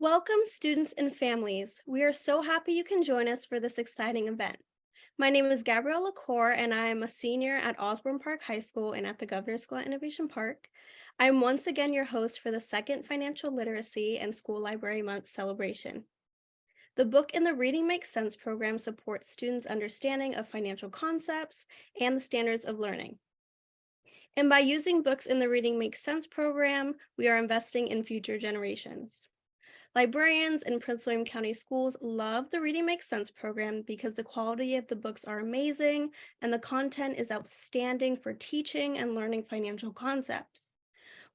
Welcome, students and families. We are so happy you can join us for this exciting event. My name is Gabriella La Cour, and I am a senior at Osborne Park High School and at the Governor's School at Innovation Park. I am once again your host for the second Financial Literacy and School Library Month celebration. The book in the Reading Makes Sense program supports students' understanding of financial concepts and the standards of learning. And by using books in the Reading Makes Sense program, we are investing in future generations. Librarians in Prince William County Schools love the Reading Makes Sense program because the quality of the books are amazing and the content is outstanding for teaching and learning financial concepts.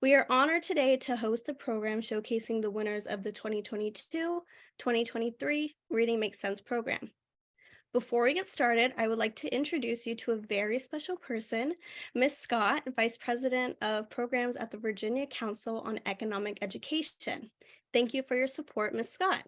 We are honored today to host the program showcasing the winners of the 2022-2023 Reading Makes Sense program. Before we get started, I would like to introduce you to a very special person, Ms. Scott, Vice President of Programs at the Virginia Council on Economic Education. Thank you for your support, Ms. Scott.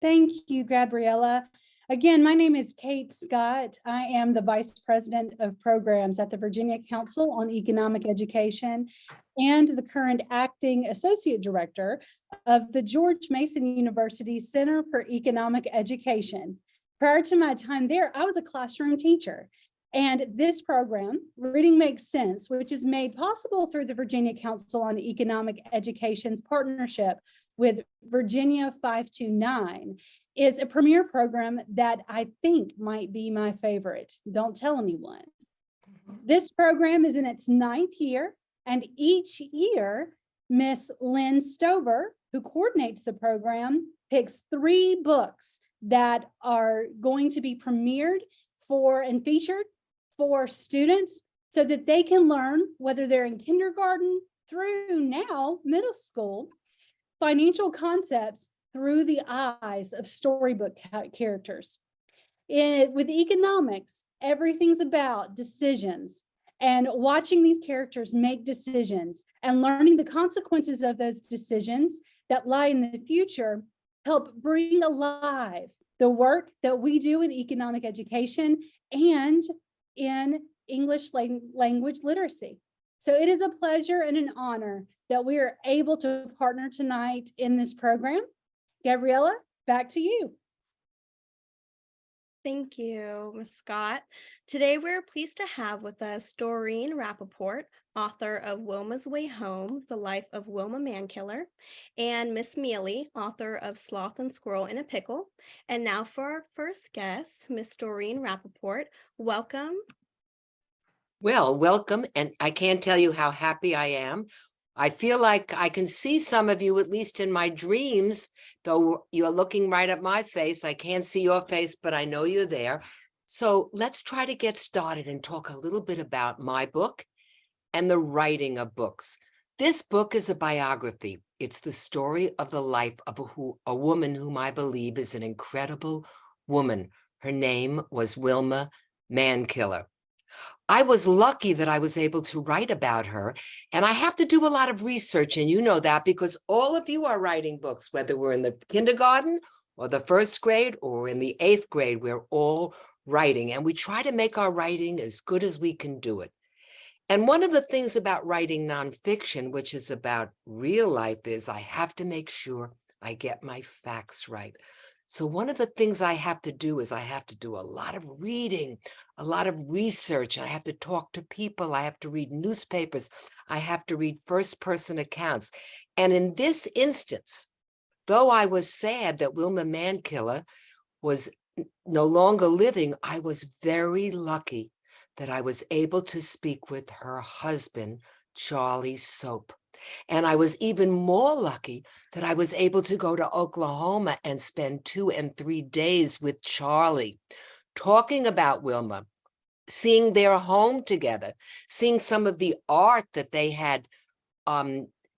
Thank you, Gabriella. Again, my name is Kate Scott. I am the Vice President of Programs at the Virginia Council on Economic Education and the current Acting Associate Director of the George Mason University Center for Economic Education. Prior to my time there, I was a classroom teacher. And this program, Reading Makes Sense, which is made possible through the Virginia Council on Economic Education's partnership with Virginia 529, is a premier program that I think might be my favorite. Don't tell anyone. This program is in its 9th year, and each year, Miss Lynn Stover, who coordinates the program, picks 3 books that are going to be premiered for and featured for students so that they can learn, whether they're in kindergarten through now middle school, financial concepts through the eyes of storybook characters. With economics, everything's about decisions and watching these characters make decisions and learning the consequences of those decisions that lie in the future help bring alive the work that we do in economic education and in English language literacy. So it is a pleasure and an honor that we are able to partner tonight in this program. Gabriella, back to you. Thank you, Ms. Scott. Today, we're pleased to have with us Doreen Rappaport, author of Wilma's Way Home, The Life of Wilma Mankiller, and Miss Mealey, author of Sloth and Squirrel in a Pickle. And now for our first guest, Miss Doreen Rappaport. Welcome. Well, welcome, and I can't tell you how happy I am. I feel like I can see some of you, at least in my dreams, though you're looking right at my face. I can't see your face, but I know you're there. So let's try to get started and talk a little bit about my book and the writing of books. This book is a biography. It's the story of the life of a woman whom I believe is an incredible woman. Her name was Wilma Mankiller. I was lucky that I was able to write about her, and I have to do a lot of research, and you know that because all of you are writing books, whether we're in the kindergarten or the 1st grade or in the 8th grade, we're all writing, and we try to make our writing as good as we can do it. And one of the things about writing nonfiction, which is about real life, is I have to make sure I get my facts right. So one of the things I have to do is I have to do a lot of reading, a lot of research. I have to talk to people. I have to read newspapers. I have to read first-person accounts. And in this instance, though I was sad that Wilma Mankiller was no longer living, I was very lucky that I was able to speak with her husband, Charlie Soap. And I was even more lucky that I was able to go to Oklahoma and spend 2 and 3 days with Charlie, talking about Wilma, seeing their home together, seeing some of the art that they had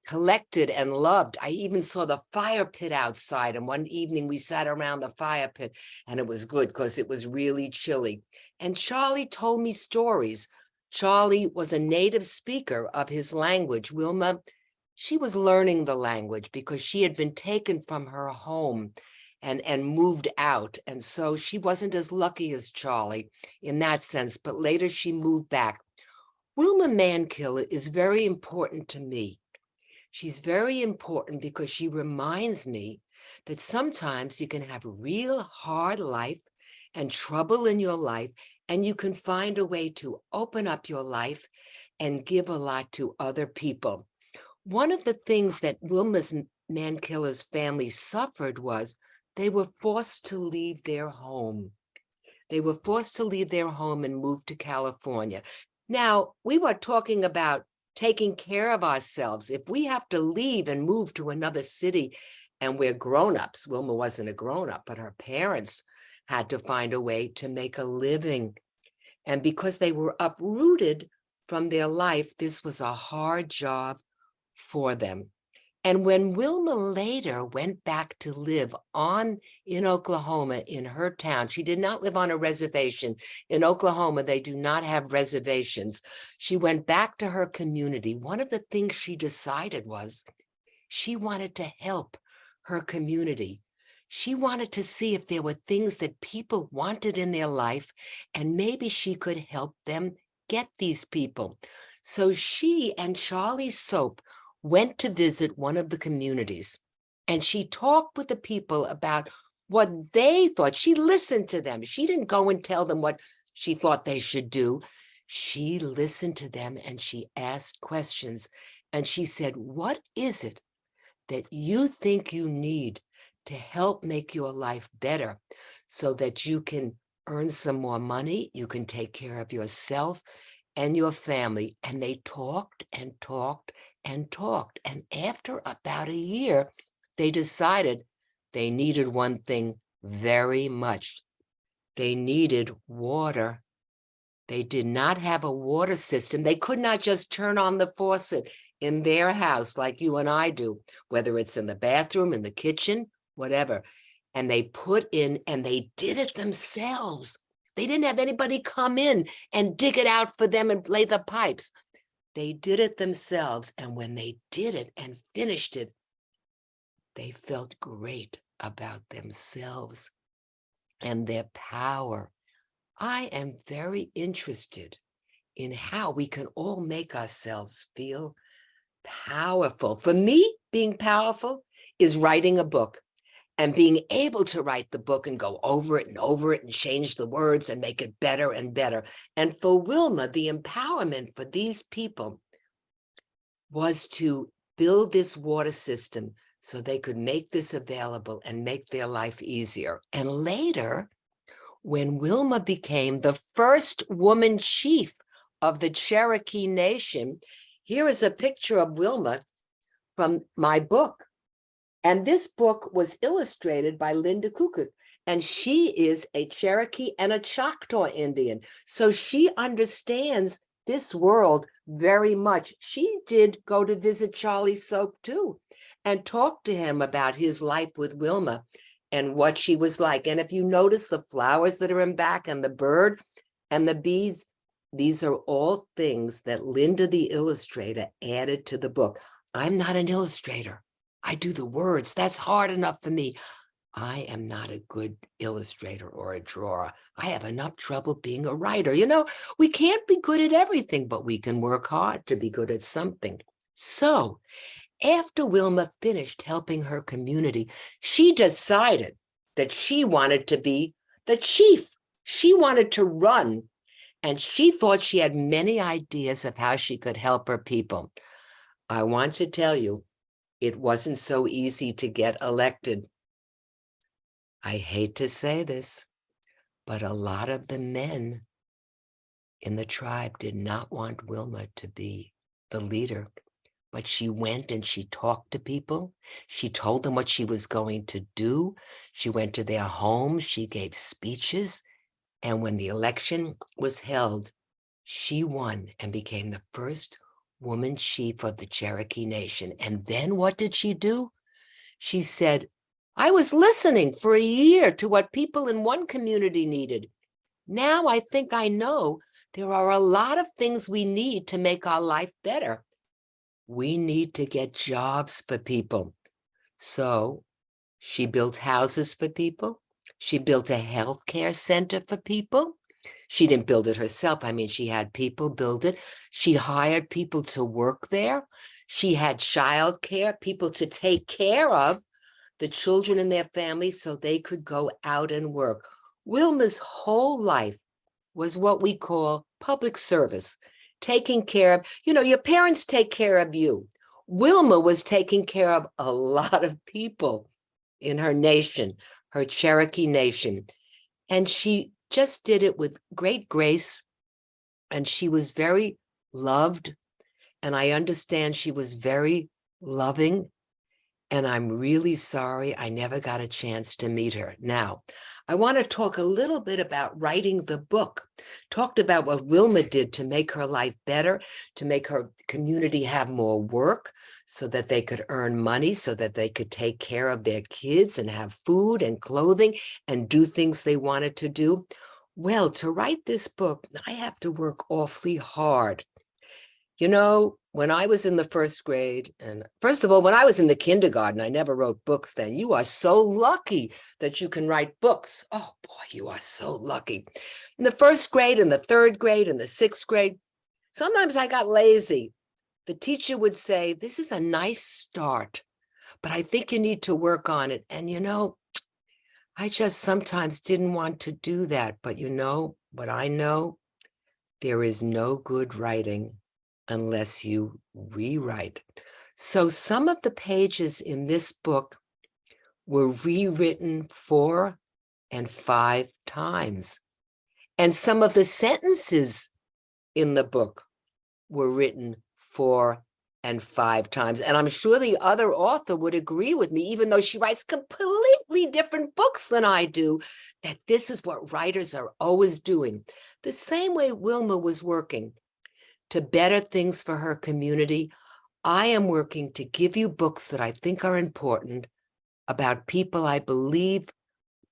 collected and loved. I even saw the fire pit outside. And one evening we sat around the fire pit, and it was good because it was really chilly. And Charlie told me stories. Charlie was a native speaker of his language. Wilma, she was learning the language because she had been taken from her home and moved out. And so she wasn't as lucky as Charlie in that sense, but later she moved back. Wilma Mankiller is very important to me She's very important because she reminds me that sometimes you can have a real hard life and trouble in your life, and you can find a way to open up your life and give a lot to other people. One of the things that Wilma's man-killer's family suffered was they were forced to leave their home. They were forced to leave their home and move to California. Now, we were talking about taking care of ourselves. If we have to leave and move to another city and we're grown-ups, Wilma wasn't a grown-up, but her parents had to find a way to make a living. And because they were uprooted from their life, this was a hard job for them. And when Wilma later went back to live in Oklahoma, in her town, she did not live on a reservation. In Oklahoma, they do not have reservations. She went back to her community. One of the things she decided was she wanted to help her community. She wanted to see if there were things that people wanted in their life, and maybe she could help them get these people. So she and Charlie Soap went to visit one of the communities, and she talked with the people about what they thought. She listened to them. She didn't go and tell them what she thought they should do. She listened to them and she asked questions. And she said, what is it that you think you need to help make your life better so that you can earn some more money, you can take care of yourself and your family? And they talked and talked and talked. And after about a year, they decided they needed one thing very much. They needed water. They did not have a water system. They could not just turn on the faucet in their house like you and I do, whether it's in the bathroom, in the kitchen, whatever. And they put in, and they did it themselves. They didn't have anybody come in and dig it out for them and lay the pipes. They did it themselves. And when they did it and finished it, they felt great about themselves and their power. I am very interested in how we can all make ourselves feel powerful. For me, being powerful is writing a book and being able to write the book and go over it and change the words and make it better and better. And for Wilma, the empowerment for these people was to build this water system so they could make this available and make their life easier. And later, when Wilma became the first woman chief of the Cherokee Nation, here is a picture of Wilma from my book. And this book was illustrated by Linda Kukuk, and she is a Cherokee and a Choctaw Indian. So she understands this world very much. She did go to visit Charlie Soap too and talk to him about his life with Wilma and what she was like. And if you notice the flowers that are in back and the bird and the bees, these are all things that Linda, the illustrator, added to the book. I'm not an illustrator. I do the words. That's hard enough for me. I am not a good illustrator or a drawer. I have enough trouble being a writer. You know, we can't be good at everything, but we can work hard to be good at something. So after Wilma finished helping her community, she decided that she wanted to be the chief. She wanted to run, and she thought she had many ideas of how she could help her people. I want to tell you, it wasn't so easy to get elected. I hate to say this, but a lot of the men in the tribe did not want Wilma to be the leader. But she went and she talked to people. She told them what she was going to do. She went to their homes. She gave speeches. And when the election was held, she won and became the first woman chief of the Cherokee Nation. And then what did she do? She said, I was listening for a year to what people in one community needed. Now I think I know there are a lot of things we need to make our life better. We need to get jobs for people. So she built houses for people. She built a healthcare center for people. She didn't build it herself. I mean, she had people build it. She hired people to work there. She had childcare, people to take care of the children in their families so they could go out and work. Wilma's whole life was what we call public service, taking care of, your parents take care of you. Wilma was taking care of a lot of people in her nation, her Cherokee nation. And she just did it with great grace. And she was very loved. And I understand she was very loving. And I'm really sorry I never got a chance to meet her. Now, I want to talk a little bit about writing the book. Talked about what Wilma did to make her life better, to make her community have more work so that they could earn money, so that they could take care of their kids and have food and clothing and do things they wanted to do. Well, to write this book, I have to work awfully hard. When I was in the first grade, and first of all, when I was in the kindergarten, I never wrote books then. You are so lucky that you can write books. Oh boy, you are so lucky. In the first grade, in the third grade, in the sixth grade, sometimes I got lazy. The teacher would say, this is a nice start, but I think you need to work on it. And I just sometimes didn't want to do that. But what I know, there is no good writing unless you rewrite. So some of the pages in this book were rewritten 4 and 5 times. And some of the sentences in the book were written 4 and 5 times. And I'm sure the other author would agree with me, even though she writes completely different books than I do, that this is what writers are always doing. The same way Wilma was working to better things for her community, I am working to give you books that I think are important about people I believe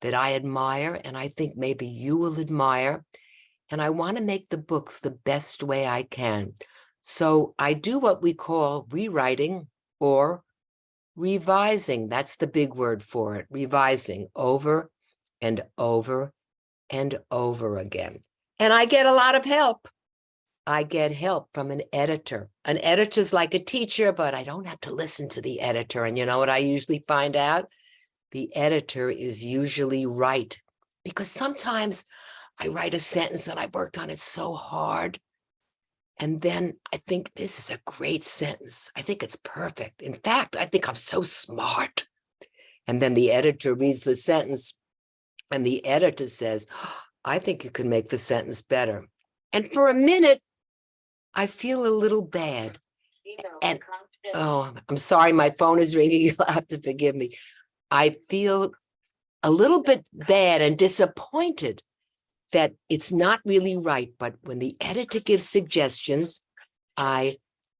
that I admire, and I think maybe you will admire. And I want to make the books the best way I can. So I do what we call rewriting or revising. That's the big word for it, revising over and over and over again. And I get a lot of help. I get help from an editor. An editor's like a teacher, but I don't have to listen to the editor. And you know what I usually find out? The editor is usually right. Because sometimes I write a sentence and I worked on it so hard. And then I think this is a great sentence. I think it's perfect. In fact, I think I'm so smart. And then the editor reads the sentence and the editor says, I think you can make the sentence better. And for a minute, I feel a little bad. And I'm sorry, my phone is ringing. You'll have to forgive me. I feel a little bit bad and disappointed that it's not really right. But when the editor gives suggestions, I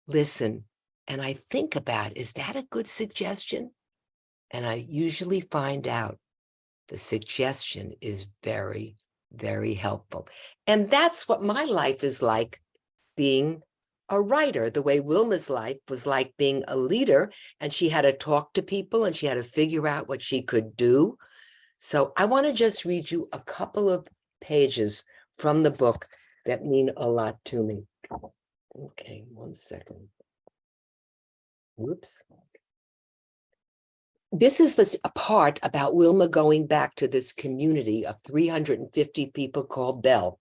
listen and I think about, is that a good suggestion? And I usually find out the suggestion is very, very helpful. And that's what my life is like, being a writer, the way Wilma's life was like being a leader, and she had to talk to people and she had to figure out what she could do. So I want to just read you a couple of pages from the book that mean a lot to me. Okay, 1 second. Whoops. This is a part about Wilma going back to this community of 350 people called Bell.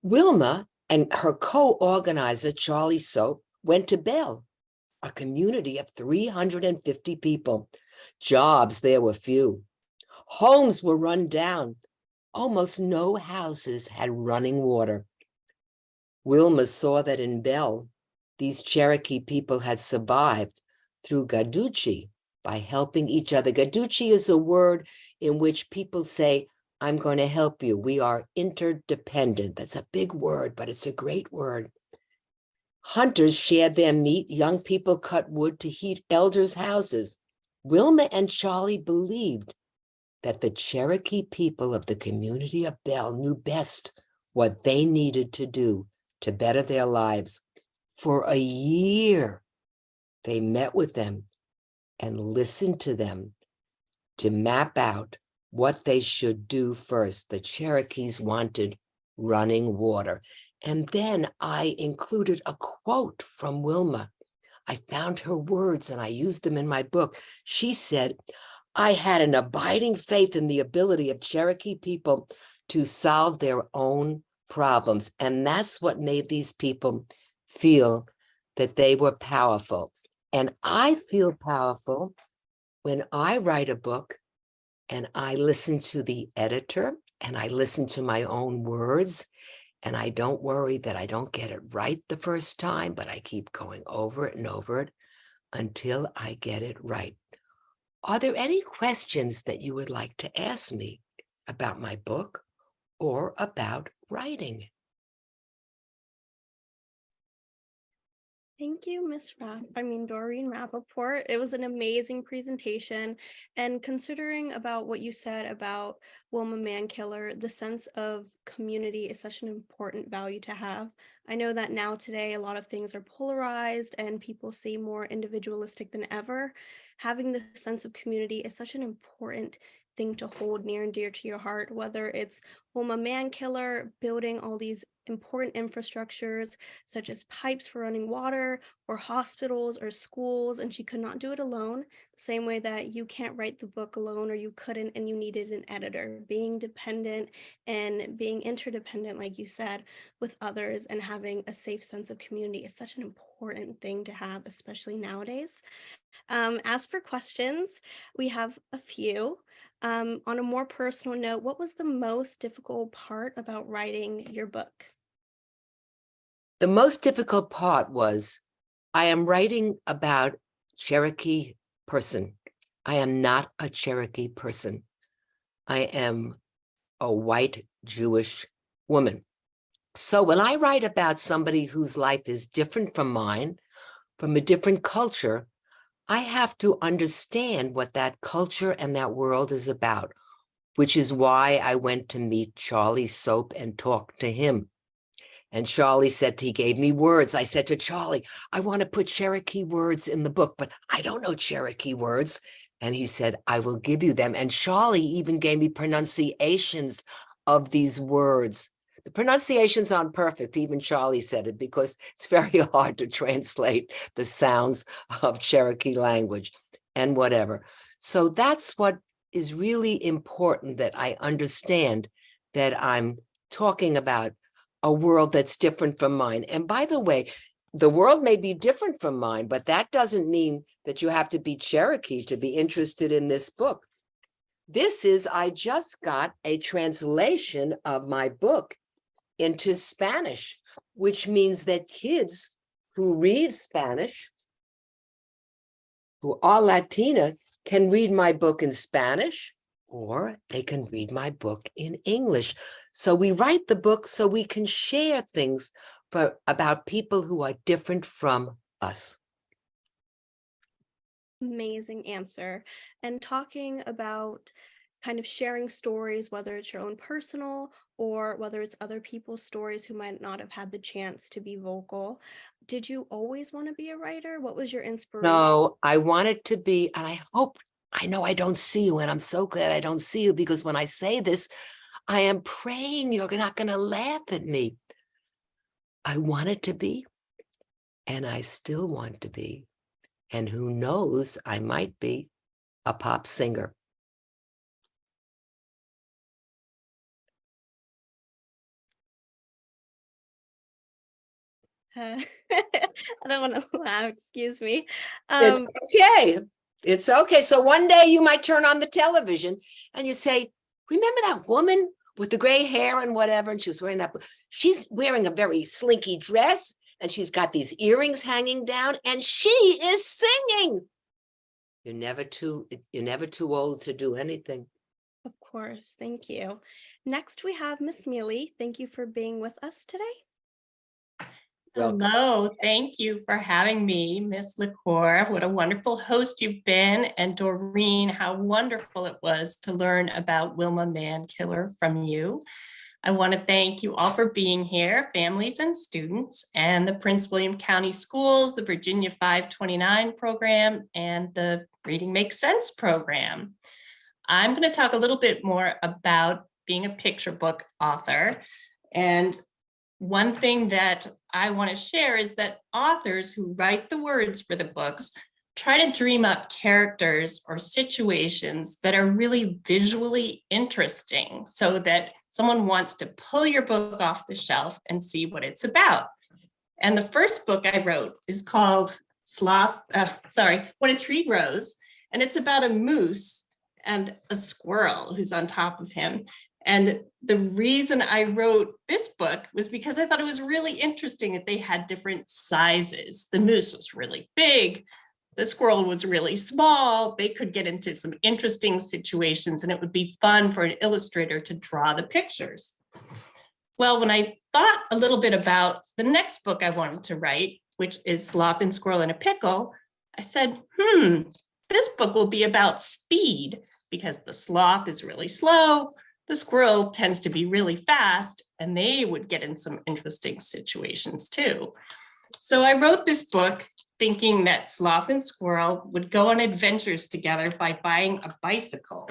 Wilma and her co-organizer, Charlie Soap, went to Bell, a community of 350 people. Jobs there were few. Homes were run down. Almost no houses had running water. Wilma saw that in Bell, these Cherokee people had survived through gaduchi, by helping each other. Gaduchi is a word in which people say, I'm going to help you. We are interdependent. That's a big word, but it's a great word. Hunters shared their meat. Young people cut wood to heat elders' houses. Wilma and Charlie believed that the Cherokee people of the community of Bell knew best what they needed to do to better their lives. For a year, they met with them and listened to them to map out what they should do first. The Cherokees wanted running water. And then I included a quote from Wilma. I found her words and I used them in my book. She said, I had an abiding faith in the ability of Cherokee people to solve their own problems. And that's what made these people feel that they were powerful. And I feel powerful when I write a book and I listen to the editor and I listen to my own words. And I don't worry that I don't get it right the first time, but I keep going over it and over it until I get it right. Are there any questions that you would like to ask me about my book or about writing? Thank you, Doreen Rappaport. It was an amazing presentation. And considering about what you said about Wilma Mankiller, the sense of community is such an important value to have. I know that now today, a lot of things are polarized and people seem more individualistic than ever. Having the sense of community is such an important thing to hold near and dear to your heart, whether it's Wilma Mankiller building all these important infrastructures such as pipes for running water or hospitals or schools, and she could not do it alone, the same way that you can't write the book alone or you couldn't and you needed an editor. Being dependent and being interdependent, like you said, with others and having a safe sense of community is such an important thing to have, especially nowadays. As for questions, we have a few. On a more personal note, what was the most difficult part about writing your book? The most difficult part was I am writing about Cherokee person. I am not a Cherokee person. I am a white Jewish woman. So when I write about somebody whose life is different from mine, from a different culture, I have to understand what that culture and that world is about, which is why I went to meet Charlie Soap and talk to him. And Charlie said, he gave me words. I said to Charlie, I want to put Cherokee words in the book, but I don't know Cherokee words. And he said, I will give you them. And Charlie even gave me pronunciations of these words. The pronunciations aren't perfect. Even Charlie said it because it's very hard to translate the sounds of Cherokee language and whatever. So that's what is really important, that I understand that I'm talking about a world that's different from mine. And by the way, the world may be different from mine, but that doesn't mean that you have to be Cherokee to be interested in this book. I just got a translation of my book into Spanish, which means that kids who read Spanish, who are Latina, can read my book in Spanish, or they can read my book in English. So we write the book so we can share things about people who are different from us. Amazing answer. And talking about kind of sharing stories, whether it's your own personal or whether it's other people's stories who might not have had the chance to be vocal. Did you always want to be a writer? What was your inspiration? No, I wanted to be, and I know I don't see you, and I'm so glad I don't see you, because when I say this, I am praying you're not going to laugh at me. I wanted to be, and I still want to be. And who knows, I might be a pop singer. I don't want to laugh, excuse me. It's okay. It's okay. So one day you might turn on the television and you say, remember that woman with the gray hair and whatever? And she was wearing that. She's wearing a very slinky dress and she's got these earrings hanging down and she is singing. You're never too old to do anything. Of course. Thank you. Next, we have Miss Mealey. Thank you for being with us today. Welcome. Hello, thank you for having me, Miss La Cour. What a wonderful host you've been. And Doreen, how wonderful it was to learn about Wilma Mankiller from you. I want to thank you all for being here, families and students, and the Prince William County Schools, the Virginia 529 program, and the Reading Makes Sense program. I'm going to talk a little bit more about being a picture book author. And one thing that I want to share is that authors who write the words for the books try to dream up characters or situations that are really visually interesting so that someone wants to pull your book off the shelf and see what it's about. And the first book I wrote is called When a Tree Grows, and it's about a moose and a squirrel who's on top of him. And the reason I wrote this book was because I thought it was really interesting that they had different sizes. The moose was really big. The squirrel was really small. They could get into some interesting situations, and it would be fun for an illustrator to draw the pictures. Well, when I thought a little bit about the next book I wanted to write, which is Sloth and Squirrel in a Pickle, I said, this book will be about speed because the sloth is really slow. The squirrel tends to be really fast, and they would get in some interesting situations too. So I wrote this book thinking that Sloth and Squirrel would go on adventures together by buying a bicycle.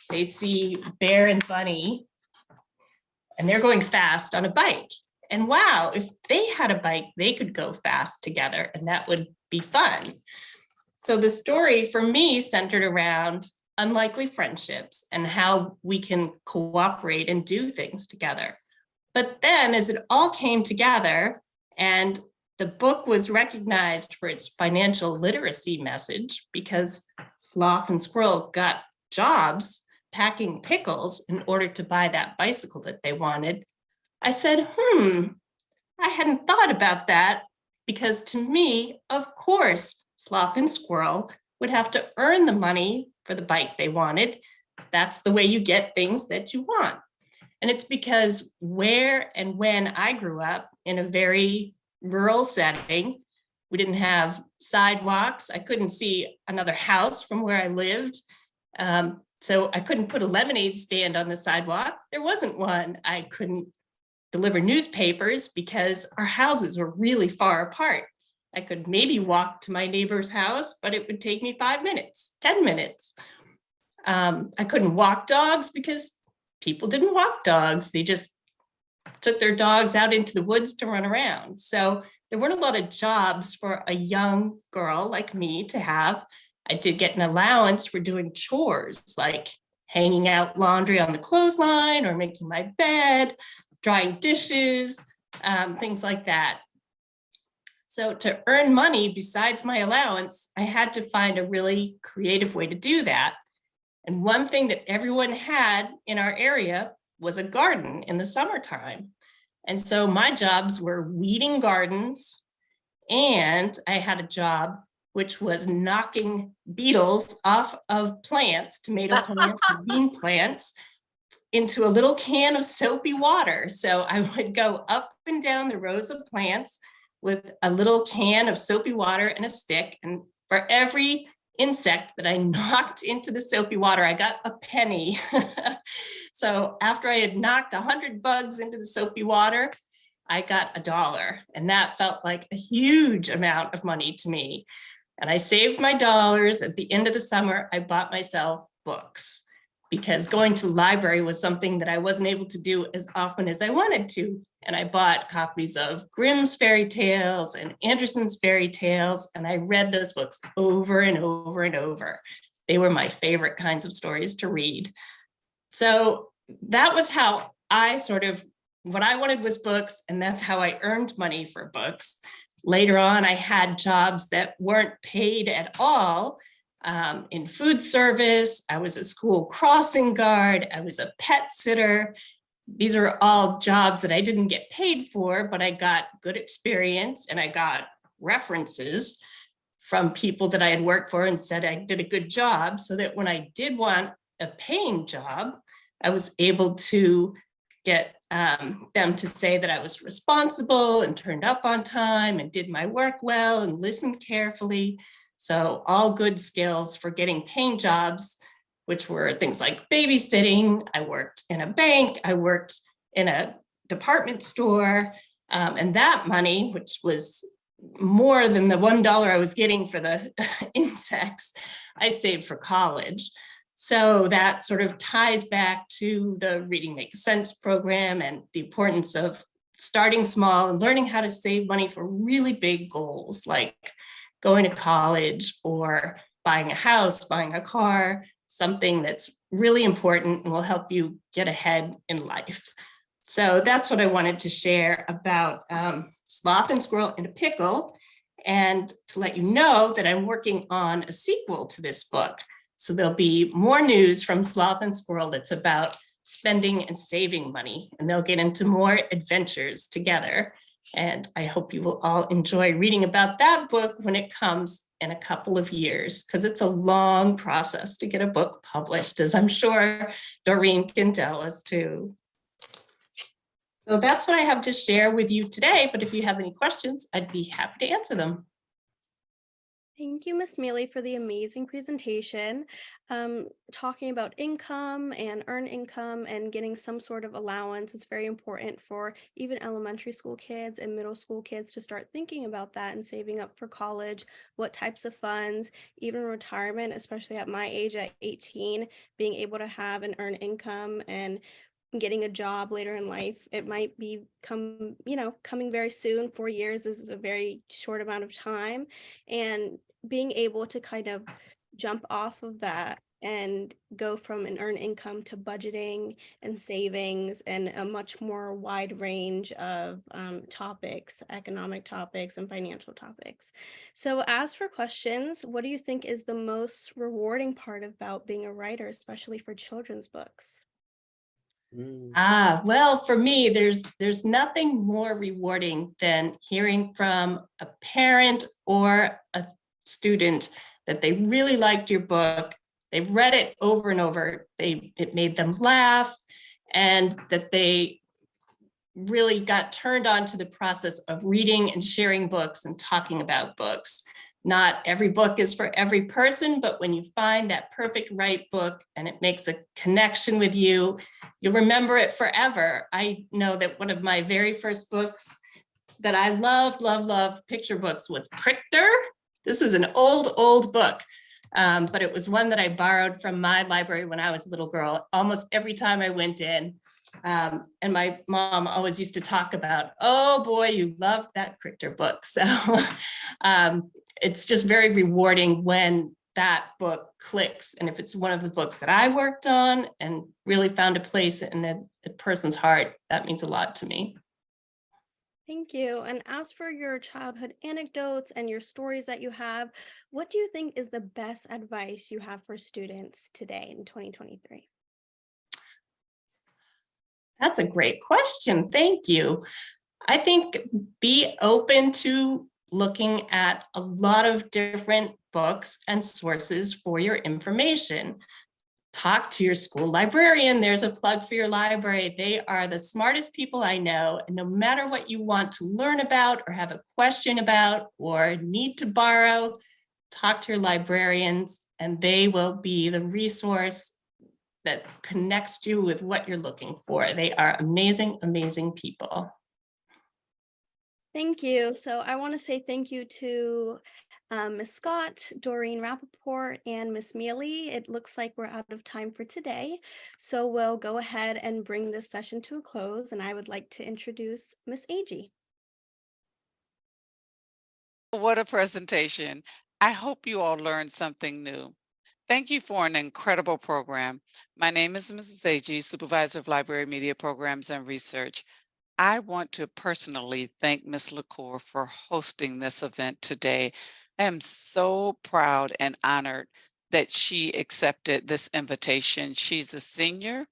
They see Bear and Bunny, and they're going fast on a bike. And wow, if they had a bike, they could go fast together, and that would be fun. So the story for me centered around unlikely friendships and how we can cooperate and do things together. But then as it all came together and the book was recognized for its financial literacy message because Sloth and Squirrel got jobs packing pickles in order to buy that bicycle that they wanted, I said, I hadn't thought about that because to me, of course, Sloth and Squirrel would have to earn the money for the bike they wanted. That's the way you get things that you want. And it's because where and when I grew up in a very rural setting, we didn't have sidewalks. I couldn't see another house from where I lived. So I couldn't put a lemonade stand on the sidewalk. There wasn't one. I couldn't deliver newspapers because our houses were really far apart. I could maybe walk to my neighbor's house, but it would take me 5 minutes, 10 minutes. I couldn't walk dogs because people didn't walk dogs. They just took their dogs out into the woods to run around. So there weren't a lot of jobs for a young girl like me to have. I did get an allowance for doing chores like hanging out laundry on the clothesline or making my bed, drying dishes, things like that. So to earn money besides my allowance, I had to find a really creative way to do that. And one thing that everyone had in our area was a garden in the summertime. And so my jobs were weeding gardens, and I had a job which was knocking beetles off of plants, tomato plants, and bean plants, into a little can of soapy water. So I would go up and down the rows of plants with a little can of soapy water and a stick. And for every insect that I knocked into the soapy water, I got a penny. So after I had knocked 100 bugs into the soapy water, I got $1. And that felt like a huge amount of money to me. And I saved my dollars. At the end of the summer, I bought myself books because going to the library was something that I wasn't able to do as often as I wanted to. And I bought copies of Grimm's fairy tales and Andersen's fairy tales, and I read those books over and over and over. They were my favorite kinds of stories to read. So that was how what I wanted was books, and that's how I earned money for books. Later on, I had jobs that weren't paid at all. In food service, I was a school crossing guard, I was a pet sitter. These are all jobs that I didn't get paid for, but I got good experience and I got references from people that I had worked for and said I did a good job, so that when I did want a paying job, I was able to get them to say that I was responsible and turned up on time and did my work well and listened carefully. So all good skills for getting paying jobs, which were things like babysitting. I worked in a bank, I worked in a department store, and that money, which was more than the $1 I was getting for the insects, I saved for college. So that sort of ties back to the Reading Makes Sense program and the importance of starting small and learning how to save money for really big goals, like going to college or buying a house, buying a car, something that's really important and will help you get ahead in life. So that's what I wanted to share about Sloth and Squirrel in a Pickle, and to let you know that I'm working on a sequel to this book. So there'll be more news from Sloth and Squirrel that's about spending and saving money, and they'll get into more adventures together. And I hope you will all enjoy reading about that book when it comes in a couple of years, because it's a long process to get a book published, as I'm sure Doreen can tell us too. So that's what I have to share with you today, but if you have any questions, I'd be happy to answer them. Thank you, Ms. Mealey, for the amazing presentation. Talking about income and earned income and getting some sort of allowance, it's very important for even elementary school kids and middle school kids to start thinking about that and saving up for college, what types of funds, even retirement, especially at my age at 18, being able to have an earned income and getting a job later in life. It might be coming very soon. 4 years is a very short amount of time, and being able to kind of jump off of that and go from an earned income to budgeting and savings and a much more wide range of topics, economic topics and financial topics. So as for questions, what do you think is the most rewarding part about being a writer, especially for children's books? Well, for me, there's nothing more rewarding than hearing from a parent or a student that they really liked your book. They've read it over and over. It made them laugh, and that they really got turned on to the process of reading and sharing books and talking about books. Not every book is for every person, but when you find that perfect right book and it makes a connection with you, you'll remember it forever. I know that one of my very first books that I loved, picture books, was Crichter. This is an old book, but it was one that I borrowed from my library when I was a little girl, almost every time I went in. And my mom always used to talk about, oh boy, you loved that Crichter book. So it's just very rewarding when that book clicks. And if it's one of the books that I worked on and really found a place in a person's heart, that means a lot to me. Thank you. And as for your childhood anecdotes and your stories that you have, what do you think is the best advice you have for students today in 2023? That's a great question. Thank you. I think be open to looking at a lot of different books and sources for your information. Talk to your school librarian. There's a plug for your library. They are the smartest people I know. And no matter what you want to learn about or have a question about or need to borrow, talk to your librarians, and they will be the resource that connects you with what you're looking for. They are amazing, amazing people. Thank you. So I want to say thank you to Ms. Scott, Doreen Rappaport, and Ms. Mealey. It looks like we're out of time for today. So we'll go ahead and bring this session to a close. And I would like to introduce Ms. Agee. What a presentation. I hope you all learned something new. Thank you for an incredible program. My name is Mrs. Agee, Supervisor of Library Media Programs and Research. I want to personally thank Ms. La Cour for hosting this event today. I am so proud and honored that she accepted this invitation. She's a senior.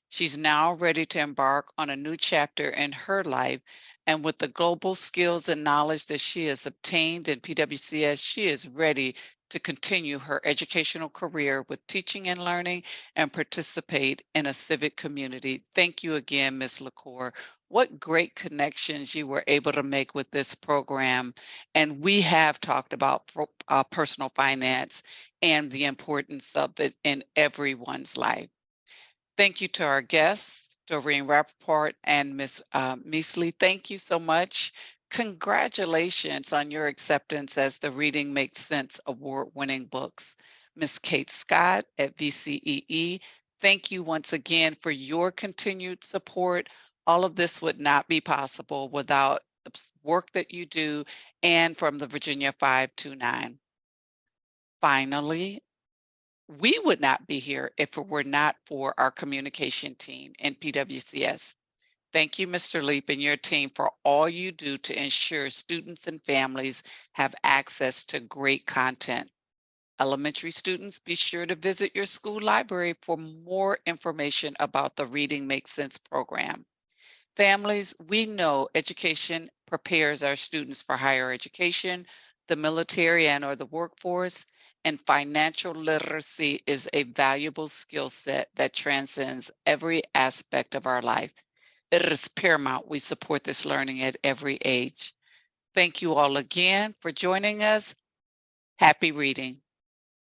She's now ready to embark on a new chapter in her life. And with the global skills and knowledge that she has obtained in PWCS, she is ready to continue her educational career with teaching and learning and participate in a civic community. Thank you again, Ms. La Cour. What great connections you were able to make with this program. And we have talked about personal finance and the importance of it in everyone's life. Thank you to our guests, Doreen Rappaport and Ms. Mealey. Thank you so much. Congratulations on your acceptance as the Reading Makes Sense award-winning books. Ms. Kate Scott at VCEE, thank you once again for your continued support All of this would not be possible without the work that you do and from the Virginia 529. Finally, we would not be here if it were not for our communication team in PWCS. Thank you, Mr. Leap, and your team for all you do to ensure students and families have access to great content. Elementary students, be sure to visit your school library for more information about the Reading Makes Sense program. Families, we know education prepares our students for higher education, the military and/or the workforce, and financial literacy is a valuable skill set that transcends every aspect of our life. It is paramount we support this learning at every age. Thank you all again for joining us. Happy reading.